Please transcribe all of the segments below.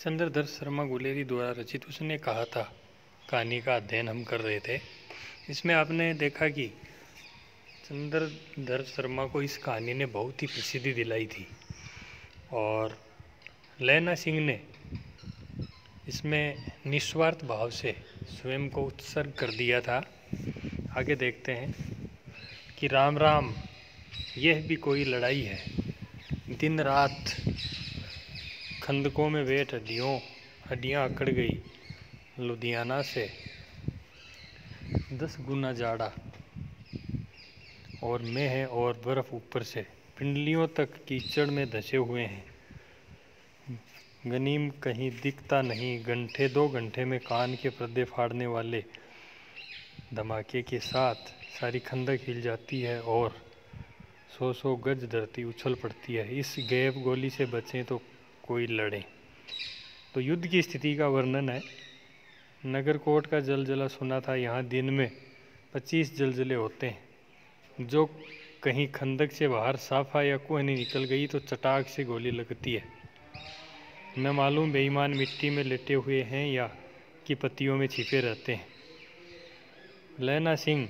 चंद्रधर शर्मा गुलेरी द्वारा रचित उसने कहा था कहानी का अध्ययन हम कर रहे थे। इसमें आपने देखा कि चंद्रधर शर्मा को इस कहानी ने बहुत ही प्रसिद्धि दिलाई थी और लैना सिंह ने इसमें निस्वार्थ भाव से स्वयं को उत्सर्ग कर दिया था। आगे देखते हैं कि राम राम यह भी कोई लड़ाई है, दिन रात खंदकों में बैठ हड्डियाँ अकड़ गई, लुधियाना से 10 गुना जाड़ा और मैं है और बर्फ ऊपर से पिंडलियों तक कीचड़ में धंसे हुए हैं। गनीम कहीं दिखता नहीं, घंटे 2 घंटे में कान के पर्दे फाड़ने वाले धमाके के साथ सारी खंदक हिल जाती है और 100 गज धरती उछल पड़ती है। इस गैब गोली से बचें तो कोई लड़े। तो युद्ध की स्थिति का वर्णन है। नगरकोट का जलजला सुना था। यहाँ दिन में 25 जलजले होते हैं। जो कहीं खंदक से बाहर साफा या कोहनी निकल गई तो चटाक से गोली लगती है। न मालूम बेईमान मिट्टी में लेटे हुए हैं या कि पत्तियों में छिपे रहते हैं। लैना सिंह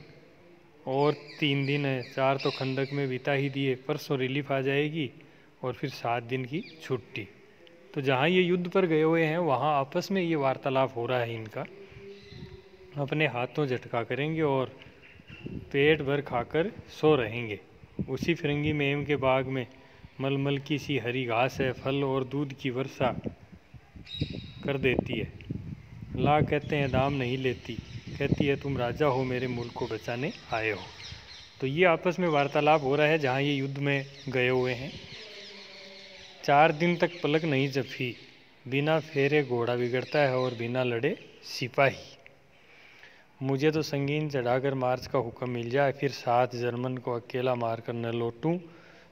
और 3 दिन है, 4 तो खंदक में बिता ही दिए, परसों रिलीफ आ जाएगी और फिर 7 दिन की छुट्टी। तो जहाँ ये युद्ध पर गए हुए हैं वहाँ आपस में ये वार्तालाप हो रहा है इनका। अपने हाथों झटका करेंगे और पेट भर खाकर सो रहेंगे। उसी फिरंगी मेम के बाग में मलमल की सी हरी घास है, फल और दूध की वर्षा कर देती है। ला कहते हैं दाम नहीं लेती, कहती है तुम राजा हो, मेरे मुल्क को बचाने आए हो। तो ये आपस में वार्तालाप हो रहा है जहाँ ये युद्ध में गए हुए हैं। 4 दिन तक पलक नहीं झपकी, बिना फेरे घोड़ा बिगड़ता है और बिना लड़े सिपाही। मुझे तो संगीन चढ़ाकर मार्च का हुक्म मिल जाए, फिर 7 जर्मन को अकेला मारकर न लौटूं।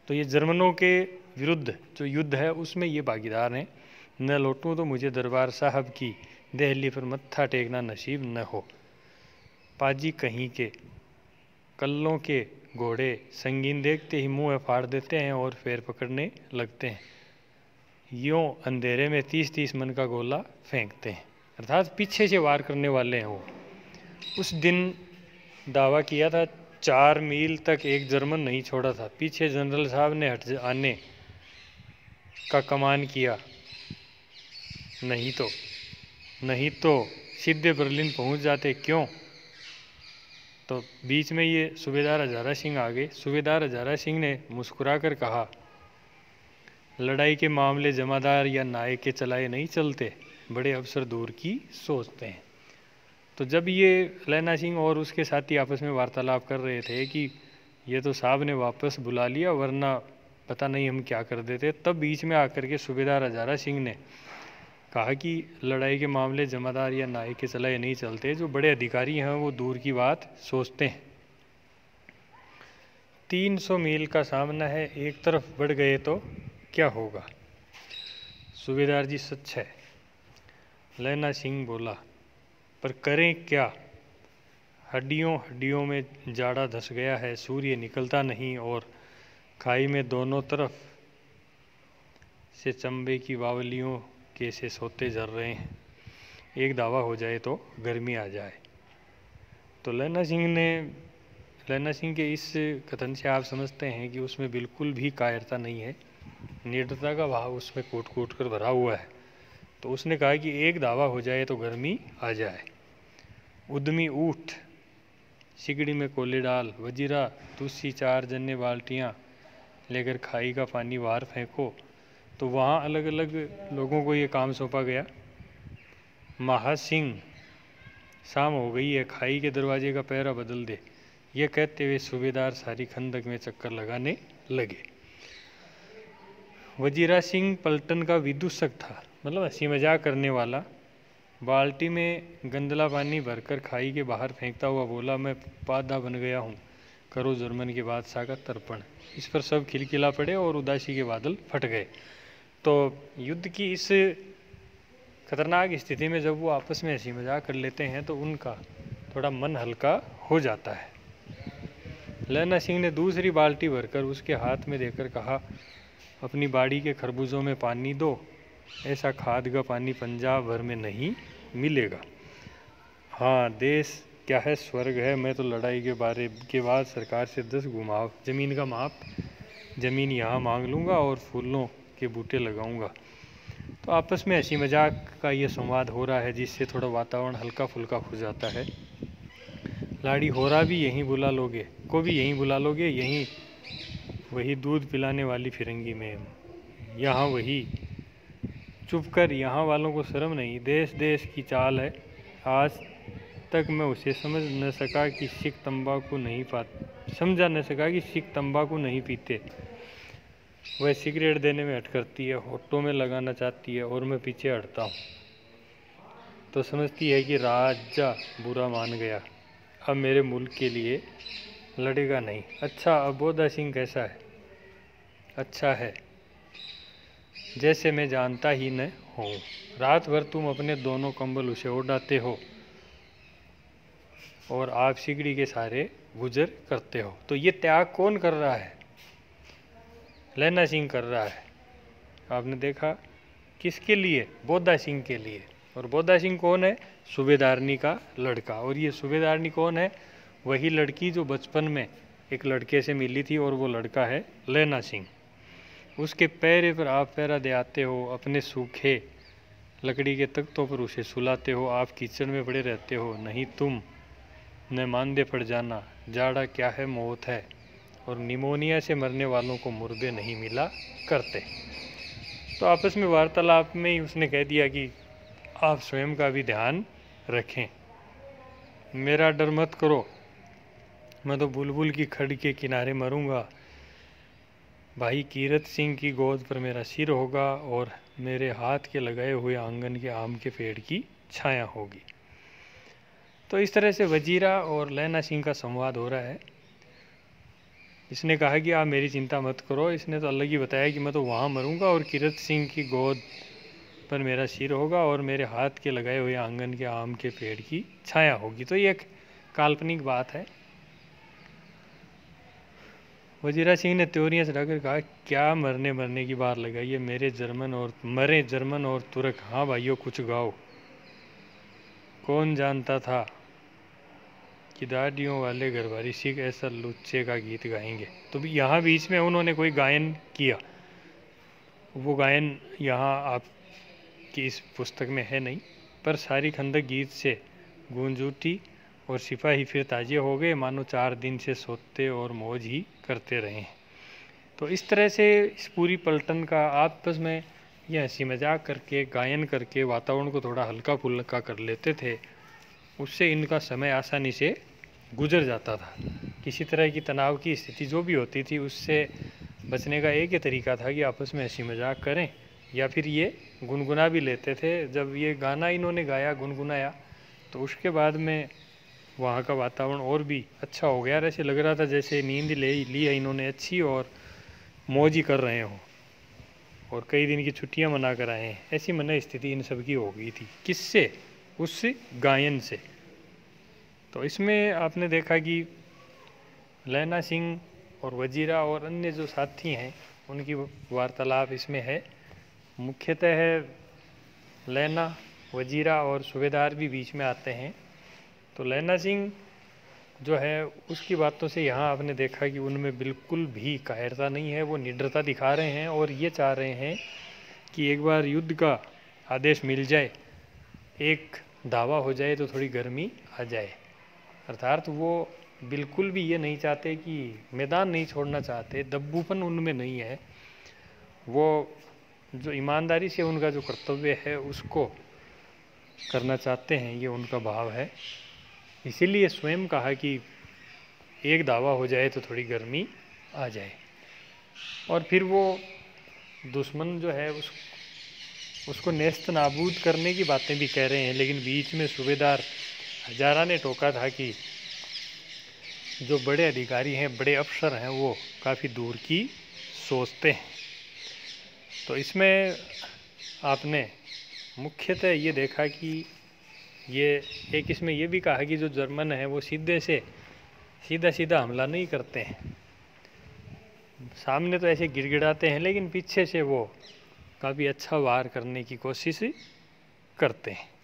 तो ये जर्मनों के विरुद्ध जो युद्ध है उसमें ये भागीदार हैं। न लौटूं तो मुझे दरबार साहब की दहली पर मत्था टेकना नसीब न हो। पाजी कहीं के कल्लों के घोड़े संगीन देखते ही मुँह फाड़ देते हैं और पैर पकड़ने लगते हैं। यूँ अंधेरे में 30-30 मन का गोला फेंकते हैं, अर्थात पीछे से वार करने वाले हैं वो। उस दिन दावा किया था 4 मील तक एक जर्मन नहीं छोड़ा था। पीछे जनरल साहब ने हट आने का कमान किया, नहीं तो सीधे बर्लिन पहुंच जाते। क्यों? तो बीच में ये सूबेदार हजारा सिंह आ गए। सूबेदार हजारा सिंह ने मुस्कुराकर कहा, लड़ाई के मामले जमादार या नायक के चलाए नहीं चलते, बड़े अफसर दूर की सोचते हैं। तो जब ये लैना सिंह और उसके साथी आपस में वार्तालाप कर रहे थे कि ये तो साहब ने वापस बुला लिया वरना पता नहीं हम क्या कर देते, तब बीच में आकर के सूबेदार हजारा सिंह ने कहा कि लड़ाई के मामले जमादार या नायक के चलाए नहीं चलते, जो बड़े अधिकारी हैं वो दूर की बात सोचते हैं। 300 मील का सामना है, एक तरफ बढ़ गए तो क्या होगा? सूबेदार जी सच है, लैना सिंह बोला, पर करें क्या? हड्डियों में जाड़ा धंस गया है, सूर्य निकलता नहीं और खाई में दोनों तरफ से चंबे की बावलियों के से सोते झर रहे हैं। एक दावा हो जाए तो गर्मी आ जाए। तो लैना सिंह के इस कथन से आप समझते हैं कि उसमें बिल्कुल भी कायरता नहीं है, निडरता का भाव उसमें कूट कर भरा हुआ है। तो उसने कहा कि एक दावा हो जाए तो गर्मी आ जाए। उद्यमी ऊठ, सिगड़ी में कोले डाल, वजीरा तुस्सी 4 जने बाल्टियाँ लेकर खाई का पानी बाहर फेंको। तो वहाँ अलग अलग लोगों को ये काम सौंपा गया। महा सिंह, शाम हो गई है, खाई के दरवाजे का पहरा बदल दे। ये कहते हुए सूबेदार सारी खंदक में चक्कर लगाने लगे। वजीरा सिंह पलटन का विदूषक था, मतलब हंसी मजाक करने वाला। बाल्टी में गंदला पानी भरकर खाई के बाहर फेंकता हुआ बोला, मैं पादा बन गया हूँ, करो जर्मन के बादशाह का तर्पण। इस पर सब खिलखिला पड़े और उदासी के बादल फट गए। तो युद्ध की इस खतरनाक स्थिति में जब वो आपस में हंसी मजाक कर लेते हैं तो उनका थोड़ा मन हल्का हो जाता है। लैना सिंह ने दूसरी बाल्टी भरकर उसके हाथ में देकर कहा, अपनी बाड़ी के खरबूजों में पानी दो, ऐसा खाद का पानी पंजाब भर में नहीं मिलेगा। हाँ, देश क्या है, स्वर्ग है। मैं तो लड़ाई के बाद सरकार से 10 घुमाव ज़मीन का माप, ज़मीन यहाँ मांग लूँगा और फूलों के बूटे लगाऊँगा। तो आपस में हंसी मजाक का ये संवाद हो रहा है, जिससे थोड़ा वातावरण हल्का फुल्का हो जाता है। लाड़ी होरा भी यहीं बुला लोगे, को भी यहीं बुला लोगे, यहीं वही दूध पिलाने वाली फिरंगी में, यहाँ वही चुप कर, यहाँ वालों को शर्म नहीं। देश देश की चाल है, आज तक मैं उसे समझ न सका कि सिख तंबाकू नहीं पीते। वह सिगरेट देने में हट करती है, होठों में लगाना चाहती है और मैं पीछे हटता हूँ तो समझती है कि राजा बुरा मान गया, अब मेरे मुल्क के लिए लड़ेगा नहीं। अच्छा, अब बोधा सिंह कैसा है? अच्छा है, जैसे मैं जानता ही न हूँ। रात भर तुम अपने दोनों कंबल उसे उड़ाते हो और आप सिगड़ी के सारे गुजर करते हो। तो ये त्याग कौन कर रहा है? लैना सिंह कर रहा है। आपने देखा, किसके लिए? बोधा सिंह के लिए। और बोधा सिंह कौन है? सूबेदारनी का लड़का। और ये सूबेदारनी कौन है? वही लड़की जो बचपन में एक लड़के से मिली थी, और वो लड़का है लैना सिंह। उसके पैरे पर आप पैरा दे आते हो, अपने सूखे लकड़ी के तख्तों पर उसे सुलाते हो, आप कीचड़ में पड़े रहते हो। नहीं तुम न मांदे पड़ जाना, जाड़ा क्या है, मौत है, और निमोनिया से मरने वालों को मुर्दे नहीं मिला करते। तो आपस में वार्तालाप में ही उसने कह दिया कि आप स्वयं का भी ध्यान रखें, मेरा डर मत करो, मैं तो बुलबुल की खड़ के किनारे मरूंगा। भाई कीरत सिंह की गोद पर मेरा सिर होगा और मेरे हाथ के लगाए हुए आंगन के आम के पेड़ की छाया होगी। तो इस तरह से वजीरा और लैना सिंह का संवाद हो रहा है। इसने कहा कि आप मेरी चिंता मत करो, इसने तो अलग ही बताया कि मैं तो वहाँ मरूंगा और कीरत सिंह की गोद पर मेरा सिर होगा और मेरे हाथ के लगाए हुए आंगन के आम के पेड़ की छाया होगी। तो ये एक काल्पनिक बात है। वजीरा सिंह ने त्योरियां चढ़ाकर कहा, क्या मरने की बात लगाई है, मरे जर्मन और तुर्क। हाँ भाइयों, कुछ गाओ। कौन जानता था कि दाढ़ियों वाले घरवारी सिख ऐसा लुच्चे का गीत गाएंगे। तो भी यहाँ बीच में उन्होंने कोई गायन किया, वो गायन यहाँ आपकी इस पुस्तक में है नहीं, पर सारी खंदक गीत से गूंज उठी और सिपाही फिर ताजे हो गए, मानो 4 दिन से सोते और मौज ही करते रहे। तो इस तरह से इस पूरी पलटन का आपस में यह हंसी मजाक करके, गायन करके वातावरण को थोड़ा हल्का फुल्का कर लेते थे। उससे इनका समय आसानी से गुजर जाता था। किसी तरह की तनाव की स्थिति जो भी होती थी, उससे बचने का एक ही तरीका था कि आपस में हंसी मजाक करें, या फिर ये गुनगुना भी लेते थे। जब ये गाना इन्होंने गाया, गुनगुनाया, तो उसके बाद में वहाँ का वातावरण और भी अच्छा हो गया। ऐसे लग रहा था जैसे नींद ली है इन्होंने अच्छी और मौज ही कर रहे हों और कई दिन की छुट्टियां मना कर आए हैं। ऐसी मन स्थिति इन सब की हो गई थी। किससे? उस गायन से। तो इसमें आपने देखा कि लैना सिंह और वजीरा और अन्य जो साथी हैं, उनकी वार्तालाप इसमें है। मुख्यतः है लैना, वजीरा और सूबेदार भी बीच में आते हैं। तो लैना सिंह जो है, उसकी बातों से यहाँ आपने देखा कि उनमें बिल्कुल भी कायरता नहीं है, वो निडरता दिखा रहे हैं और ये चाह रहे हैं कि एक बार युद्ध का आदेश मिल जाए, एक दावा हो जाए तो थोड़ी गर्मी आ जाए। अर्थात वो बिल्कुल भी ये नहीं चाहते कि मैदान नहीं छोड़ना चाहते, दब्बूपन उनमें नहीं है। वो जो ईमानदारी से उनका जो कर्तव्य है उसको करना चाहते हैं, ये उनका भाव है। इसीलिए स्वयं कहा कि एक दावा हो जाए तो थोड़ी गर्मी आ जाए। और फिर वो दुश्मन जो है उसको नेस्त नाबूद करने की बातें भी कह रहे हैं। लेकिन बीच में सूबेदार हजारा ने टोका था कि जो बड़े अधिकारी हैं, बड़े अफसर हैं, वो काफ़ी दूर की सोचते हैं। तो इसमें आपने मुख्यतः ये देखा कि ये एक इसमें ये भी कहा कि जो जर्मन है वो सीधा हमला नहीं करते हैं। सामने तो ऐसे गिड़गिड़ाते हैं, लेकिन पीछे से वो काफ़ी अच्छा वार करने की कोशिश करते हैं।